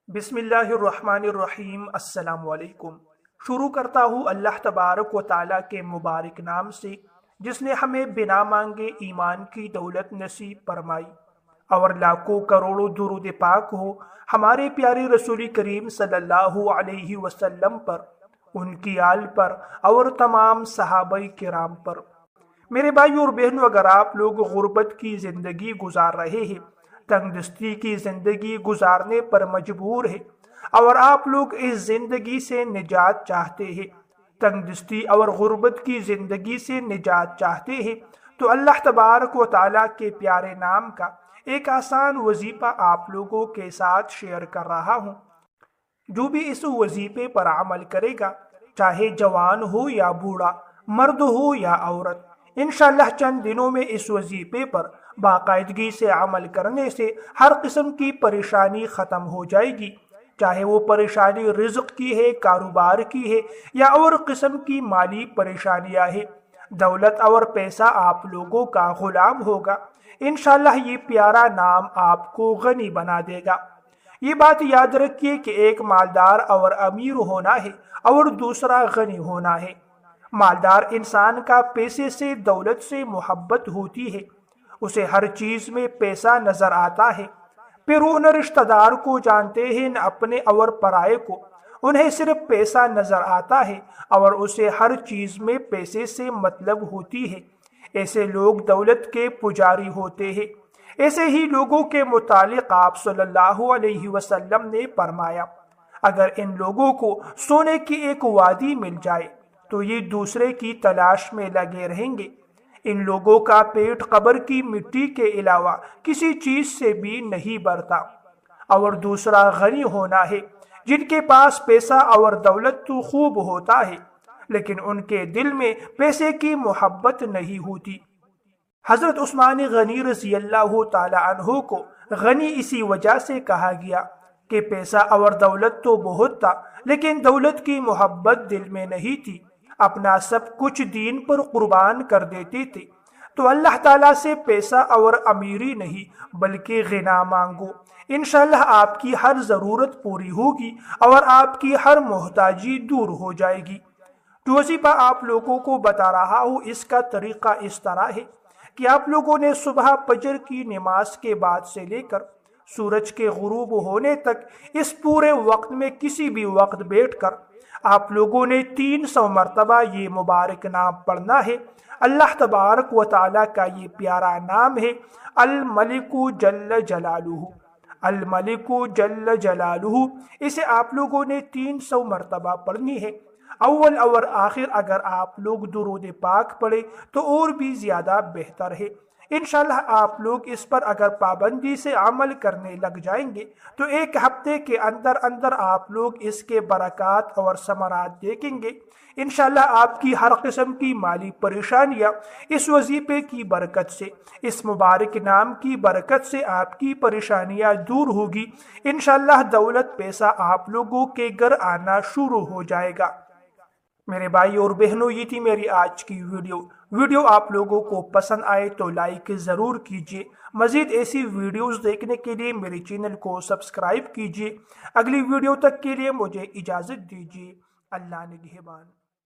بسم اللہ الرحمن الرحیم۔ السلام علیکم۔ شروع کرتا ہوں اللہ تبارک و تعالیٰ کے مبارک نام سے جس نے ہمیں بنا مانگے ایمان کی دولت نصیب فرمائی، اور لاکھوں کروڑوں درود پاک ہو ہمارے پیارے رسول کریم صلی اللہ علیہ وسلم پر، ان کی آل پر اور تمام صحابہ کرام پر۔ میرے بھائی اور بہنوں، اگر آپ لوگ غربت کی زندگی گزار رہے ہیں، تنگ دستی کی زندگی گزارنے پر مجبور ہے، اور آپ لوگ اس زندگی سے نجات چاہتے ہیں، تنگ دستی اور غربت کی زندگی سے نجات چاہتے ہیں، تو اللہ تبارک و تعالیٰ کے پیارے نام کا ایک آسان وظیفہ آپ لوگوں کے ساتھ شیئر کر رہا ہوں۔ جو بھی اس وظیفے پر عمل کرے گا، چاہے جوان ہو یا بوڑھا، مرد ہو یا عورت، انشاءاللہ چند دنوں میں اس وظیفے پر باقاعدگی سے عمل کرنے سے ہر قسم کی پریشانی ختم ہو جائے گی، چاہے وہ پریشانی رزق کی ہے، کاروبار کی ہے، یا اور قسم کی مالی پریشانیاں ہیں۔ دولت اور پیسہ آپ لوگوں کا غلام ہوگا، انشاءاللہ یہ پیارا نام آپ کو غنی بنا دے گا۔ یہ بات یاد رکھیے کہ ایک مالدار اور امیر ہونا ہے اور دوسرا غنی ہونا ہے۔ مالدار انسان کا پیسے سے، دولت سے محبت ہوتی ہے، اسے ہر چیز میں پیسہ نظر آتا ہے، پھر وہ نہ رشتہ دار کو جانتے ہیں، نہ اپنے اور پرائے کو، انہیں صرف پیسہ نظر آتا ہے اور اسے ہر چیز میں پیسے سے مطلب ہوتی ہے۔ ایسے لوگ دولت کے پجاری ہوتے ہیں۔ ایسے ہی لوگوں کے متعلق آپ صلی اللہ علیہ وسلم نے فرمایا، اگر ان لوگوں کو سونے کی ایک وادی مل جائے تو یہ دوسرے کی تلاش میں لگے رہیں گے۔ ان لوگوں کا پیٹ قبر کی مٹی کے علاوہ کسی چیز سے بھی نہیں بھرتا۔ اور دوسرا غنی ہونا ہے، جن کے پاس پیسہ اور دولت تو خوب ہوتا ہے لیکن ان کے دل میں پیسے کی محبت نہیں ہوتی۔ حضرت عثمان غنی رضی اللہ تعالی عنہ کو غنی اسی وجہ سے کہا گیا کہ پیسہ اور دولت تو بہت تھا لیکن دولت کی محبت دل میں نہیں تھی، اپنا سب کچھ دین پر قربان کر دیتے تھے۔ تو اللہ تعالیٰ سے پیسہ اور امیری نہیں بلکہ غنا مانگو، انشاءاللہ آپ کی ہر ضرورت پوری ہوگی اور آپ کی ہر محتاجی دور ہو جائے گی۔ جو وظیفہ آپ لوگوں کو بتا رہا ہوں، اس کا طریقہ اس طرح ہے کہ آپ لوگوں نے صبح فجر کی نماز کے بعد سے لے کر سورج کے غروب ہونے تک اس پورے وقت میں کسی بھی وقت بیٹھ کر آپ لوگوں نے 300 مرتبہ یہ مبارک نام پڑھنا ہے۔ اللہ تبارک و تعالیٰ کا یہ پیارا نام ہے، الملک جل جلالہ، الملک جل جلالہ۔ اسے آپ لوگوں نے 300 مرتبہ پڑھنی ہے۔ اول اور آخر اگر آپ لوگ درود پاک پڑھے تو اور بھی زیادہ بہتر ہے۔ انشاءاللہ آپ لوگ اس پر اگر پابندی سے عمل کرنے لگ جائیں گے تو ایک ہفتے کے اندر اندر آپ لوگ اس کے برکات اور ثمرات دیکھیں گے۔ انشاءاللہ آپ کی ہر قسم کی مالی پریشانیاں اس وظیفے کی برکت سے، اس مبارک نام کی برکت سے آپ کی پریشانیاں دور ہوگی۔ انشاءاللہ دولت پیسہ آپ لوگوں کے گھر آنا شروع ہو جائے گا۔ میرے بھائی اور بہنوں، یہ تھی میری آج کی ویڈیو آپ لوگوں کو پسند آئے تو لائک ضرور کیجیے۔ مزید ایسی ویڈیوز دیکھنے کے لیے میرے چینل کو سبسکرائب کیجیے۔ اگلی ویڈیو تک کے لیے مجھے اجازت دیجیے۔ اللہ نگہبان۔